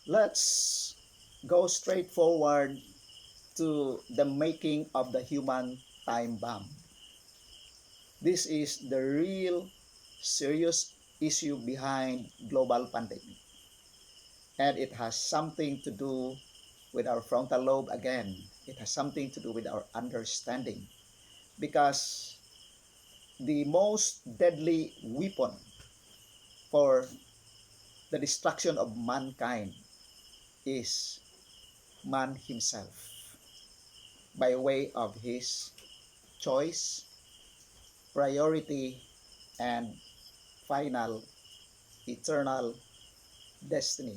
Let's go straight forward to the making of the human time bomb. This is the real serious issue behind global pandemic. And it has something to do with our frontal lobe again. It has something to do with our understanding. Because the most deadly weapon for the destruction of mankind is man himself by way of his choice, priority, and final eternal destiny.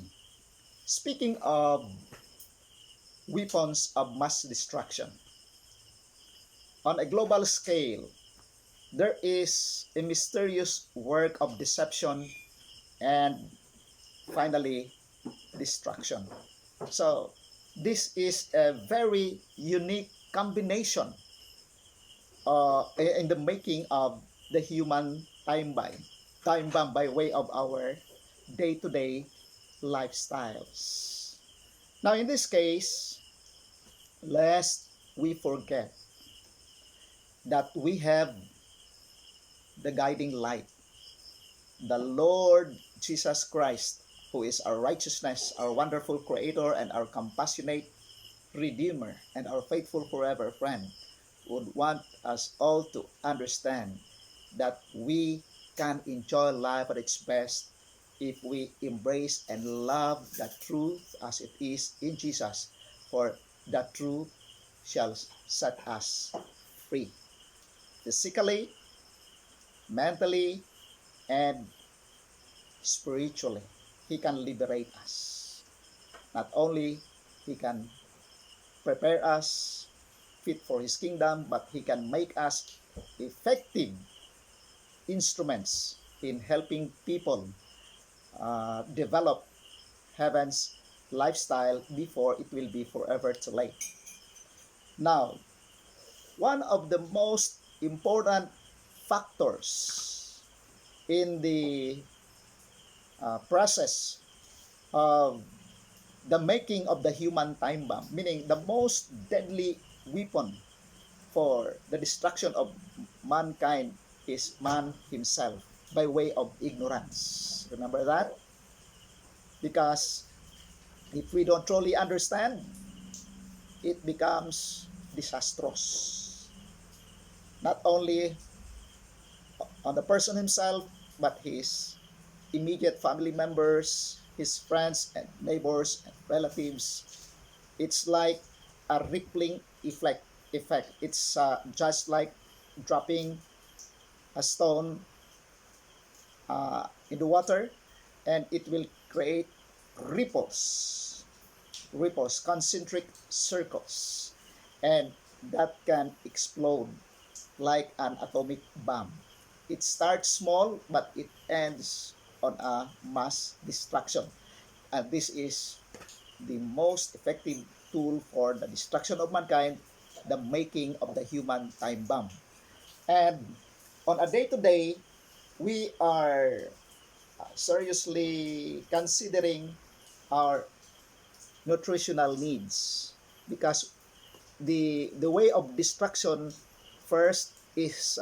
Speaking of weapons of mass destruction, on a global scale, there is a mysterious work of deception and finally destruction. So, this is a very unique combination in the making of the human time bomb by way of our day-to-day lifestyles. Now, in this case, lest we forget that we have the guiding light, the Lord Jesus Christ, who is our righteousness, our wonderful Creator, and our compassionate Redeemer, and our faithful forever friend, would want us all to understand that we can enjoy life at its best if we embrace and love the truth as it is in Jesus, for the truth shall set us free, physically, mentally, and spiritually. He can liberate us. Not only He can prepare us fit for His kingdom, but He can make us effective instruments in helping people develop heaven's lifestyle before it will be forever too late. Now, one of the most important factors in the process of the making of the human time bomb, meaning the most deadly weapon for the destruction of mankind, is man himself by way of ignorance. Remember that? Because if we don't truly understand, it becomes disastrous. Not only on the person himself, but his immediate family members, his friends and neighbors and relatives. It's like a rippling effect. It's just like dropping a stone in the water, and it will create ripples, concentric circles, and that can explode like an atomic bomb. It starts small, but it ends on a mass destruction. And this is the most effective tool for the destruction of mankind, the making of the human time bomb. And on a day-to-day, we are seriously considering our nutritional needs, because the way of destruction first is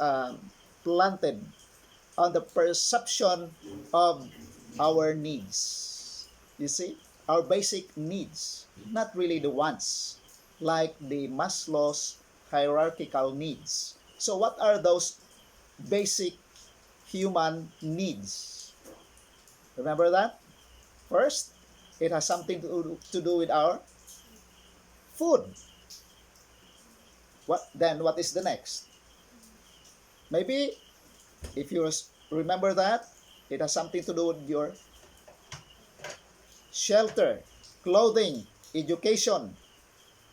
planted on the perception of our needs. You see, our basic needs, not really the wants, like the Maslow's hierarchical needs. So what are those basic human needs? Remember that? First, it has something to do with our food. What is the next? Maybe if you remember that, it has something to do with your shelter, clothing, education,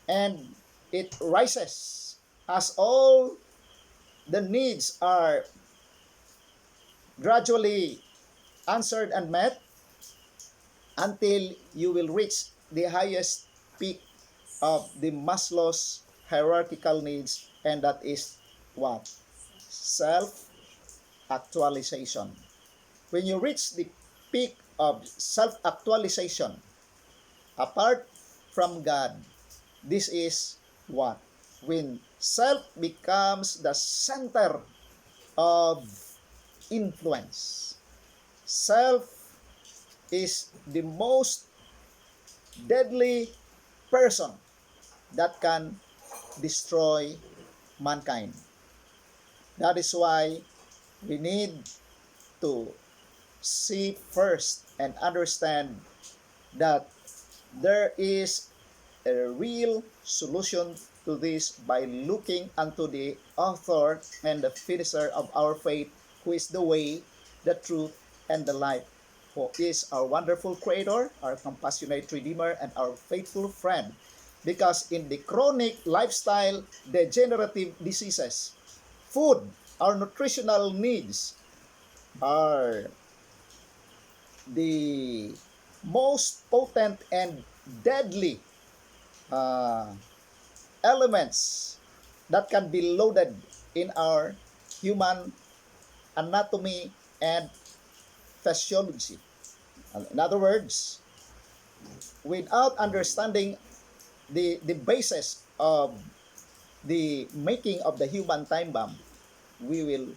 and it rises as all the needs are gradually answered and met until you will reach the highest peak of the Maslow's hierarchical needs, and that is what? Self-actualization. When you reach the peak of self-actualization, apart from God. This is what? When self becomes the center of influence. Self is the most deadly person that can destroy mankind. That is why we need to see first and understand that there is a real solution to this by looking unto the author and the finisher of our faith, who is the way, the truth, and the life, who is our wonderful creator, our compassionate redeemer, and our faithful friend. Because in the chronic lifestyle degenerative diseases, food, our nutritional needs, are the most potent and deadly uh, elements that can be loaded in our human anatomy and physiology. In other words, without understanding the basis of the making of the human time bomb, we will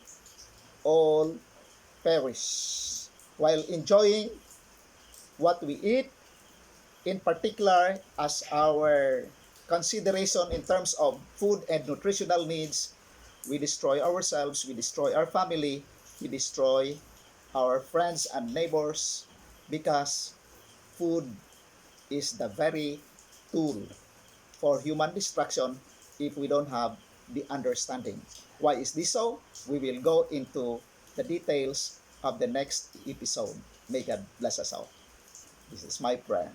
all perish while enjoying what we eat, in particular as our consideration in terms of food and nutritional needs. We destroy ourselves, we destroy our family, we destroy our friends and neighbors, because food is the very tool for human destruction if we don't have the understanding. Why is this so? We will go into the details of the next episode. May God bless us all. This is my prayer.